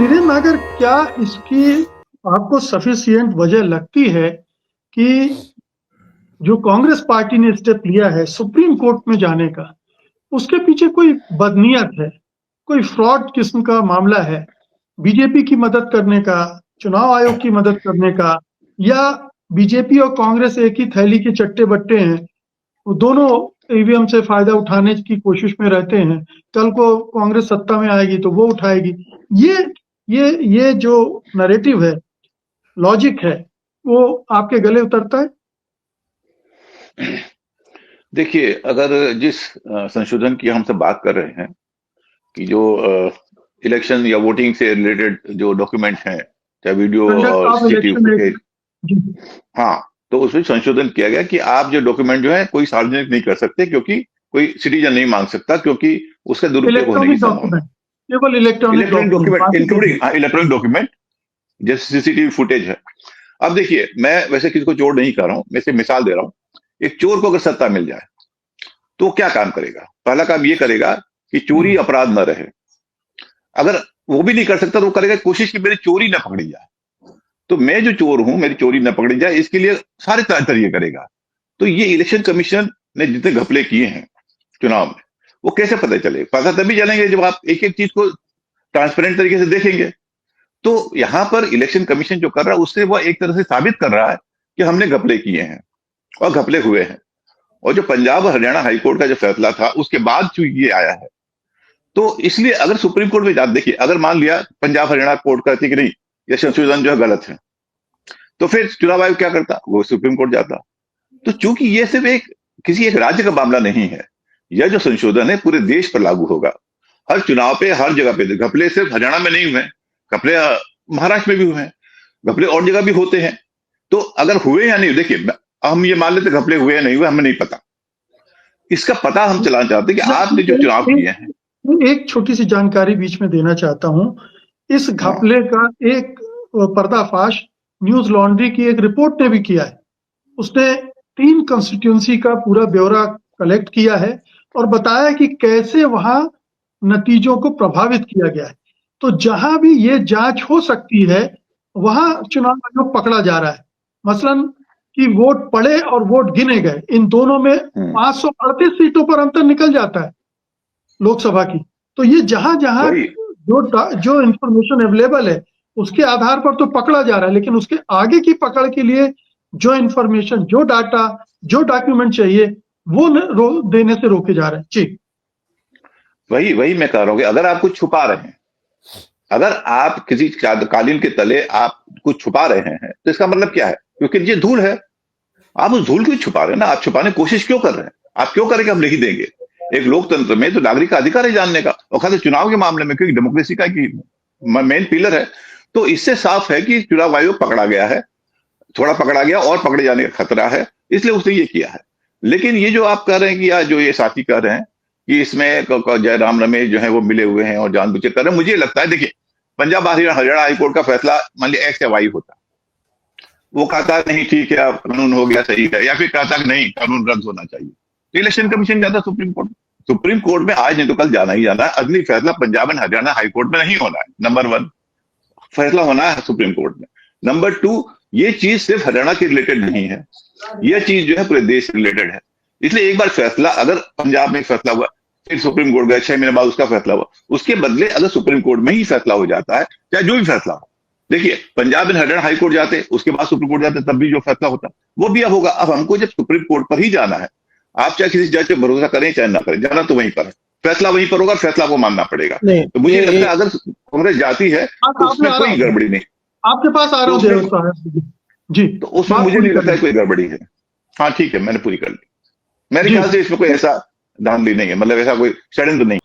मगर क्या इसकी आपको सफिशिएंट वजह लगती है कि जो कांग्रेस पार्टी ने स्टेप लिया है सुप्रीम कोर्ट में जाने का, उसके पीछे कोई बदनीयत है, कोई फ्रॉड किस्म का मामला है, बीजेपी की मदद करने का, चुनाव आयोग की मदद करने का, या बीजेपी और कांग्रेस एक ही थैली के चट्टे बट्टे हैं, वो दोनों ईवीएम से फायदा उठाने की कोशिश में रहते हैं, कल को कांग्रेस सत्ता में आएगी तो वो उठाएगी। ये जो नैरेटिव है, लॉजिक है, वो आपके गले उतरता है? देखिए, अगर जिस संशोधन की हम सब बात कर रहे हैं कि जो इलेक्शन या वोटिंग से रिलेटेड जो डॉक्यूमेंट हैं, चाहे वीडियो और सीसीटीवी फुटेज, हाँ, तो उसमें संशोधन किया गया कि आप जो डॉक्यूमेंट जो है कोई सार्वजनिक नहीं कर सकते, क्योंकि कोई सिटीजन नहीं मांग सकता, क्योंकि उसका दुरुपयोग होने की संभावना है। केवल electronic document including electronic document जैसे सीसीटीवी फुटेज है। अब देखिए, मैं वैसे किसी को चोर नहीं कर रहा हूं, मैं सिर्फ मिसाल दे रहा हूं। एक चोर को अगर सत्ता मिल जाए तो क्या काम करेगा? पहला काम ये करेगा कि चोरी अपराध न रहे। अगर वो भी नहीं कर सकता तो वो करेगा कोशिश कि मेरी चोरी न पकड़ी जाए, तो मैं जो चोर हूं मेरी चोरी न पकड़ी जाए, इसके लिए सारे तरीके करेगा। तो ये इलेक्शन कमीशन ने जितने घपले किए हैं चुनाव में, वो कैसे पता चले? पता तभी चलेंगे जब आप एक एक चीज को ट्रांसपेरेंट तरीके से देखेंगे। तो यहां पर इलेक्शन कमीशन जो कर रहा है उससे वो एक तरह से साबित कर रहा है कि हमने घपले किए हैं और घपले हुए हैं। और जो पंजाब और हरियाणा हाईकोर्ट का जो फैसला था उसके बाद जो ये आया है, तो इसलिए अगर सुप्रीम कोर्ट में जाते, देखिए अगर मान लिया पंजाब हरियाणा कोर्ट कहती कि नहीं ये संशोधन जो है गलत है, तो फिर चुनाव आयोग क्या करता? वो सुप्रीम कोर्ट जाता। तो चूंकि ये सिर्फ किसी एक राज्य का मामला नहीं है, यह जो संशोधन है पूरे देश पर लागू होगा, हर चुनाव पे, हर जगह पे। घपले सिर्फ हरियाणा में नहीं हुए, घपले महाराष्ट्र में भी हुए हैं, घपले और जगह भी होते हैं। तो अगर हुए या नहीं, देखिए हम ये मान लेते घपले हुए या नहीं हुए, हमें नहीं पता। इसका पता हम चलाना चाहते हैं कि आपने जो चुनाव किए हैं। एक छोटी सी जानकारी बीच में देना चाहता हूं। इस घपले का एक पर्दाफाश न्यूज लॉन्ड्री की एक रिपोर्ट ने भी किया है। उसने 3 कंस्टिट्यूंसी का पूरा ब्यौरा कलेक्ट किया है और बताया कि कैसे वहां नतीजों को प्रभावित किया गया है। तो जहां भी ये जांच हो सकती है वहां चुनाव आयोग पकड़ा जा रहा है। मसलन कि वोट पड़े और वोट गिने गए, इन दोनों में 538 सीटों पर अंतर निकल जाता है लोकसभा की। तो ये जहां जहां जो इंफॉर्मेशन अवेलेबल है उसके आधार पर तो पकड़ा जा रहा है, लेकिन उसके आगे की पकड़ के लिए जो इंफॉर्मेशन, जो डाटा, जो डॉक्यूमेंट चाहिए वो देने से रोके जा रहे हैं। जी, वही मैं कह रहा हूं कि अगर आप कुछ छुपा रहे हैं, अगर आप किसी कालीन के तले आप कुछ छुपा रहे हैं, तो इसका मतलब क्या है? क्योंकि ये धूल है, आप उस धूल को छुपा रहे हैं ना। आप छुपाने की कोशिश क्यों कर रहे हैं? आप क्यों करेंगे? हम नहीं देंगे। एक लोकतंत्र में तो नागरिक का अधिकार है जानने का, और खास चुनाव के मामले में, क्योंकि डेमोक्रेसी का मेन पिलर है। तो इससे साफ है कि चुनाव आयोग पकड़ा गया है, थोड़ा पकड़ा गया और पकड़े जाने का खतरा है, इसलिए उसने ये किया है। लेकिन ये जो आप कह रहे हैं कि या जो ये साथी कह रहे हैं कि इसमें जयराम रमेश जो है वो मिले हुए हैं और जानबूझ कर रहे हैं, मुझे लगता है, देखिए पंजाब हरियाणा हाईकोर्ट का फैसला मान लिया एक्स या वाई होता, वो कहता है नहीं ठीक है कानून हो गया सही है, या फिर कहता है नहीं कानून रद्द होना चाहिए, तो इलेक्शन कमीशन जाता सुप्रीम कोर्ट। सुप्रीम कोर्ट में आज नहीं तो कल जाना ही जाना है। अगली फैसला पंजाब एंड हरियाणा हाईकोर्ट में नहीं होना है। नंबर 1 फैसला होना है सुप्रीम कोर्ट में। नंबर 2, ये चीज सिर्फ हरियाणा के रिलेटेड नहीं है, यह चीज जो है पूरे देश से रिलेटेड है। इसलिए एक बार फैसला, अगर पंजाब में फैसला हुआ, फिर सुप्रीम कोर्ट गए, 6 महीने बाद उसका फैसला हुआ, उसके बदले अगर सुप्रीम कोर्ट में ही फैसला हो जाता है, चाहे जो भी फैसला हो, देखिए Punjab and Haryana high court जाते, उसके बाद सुप्रीम कोर्ट जाते, तब भी जो फैसला होता वो भी अब होगा। अब हमको जब सुप्रीम कोर्ट पर ही जाना है, आप चाहे किसी जज पे भरोसा करें चाहे ना करें, जाना तो वहीं पर है, फैसला वहीं पर होगा, फैसला को मानना पड़ेगा। तो मुझे लगता है अगर कांग्रेस जाती है तो उसमें कोई गड़बड़ी नहीं। आपके पास आ रहा हूं जी, तो उसमें मुझे नहीं लगता है कोई गड़बड़ी है। हाँ ठीक है, मैंने पूरी कर ली। मेरे ख्याल से इसमें कोई ऐसा धांधली नहीं है, मतलब ऐसा कोई षड्यंत्र नहीं।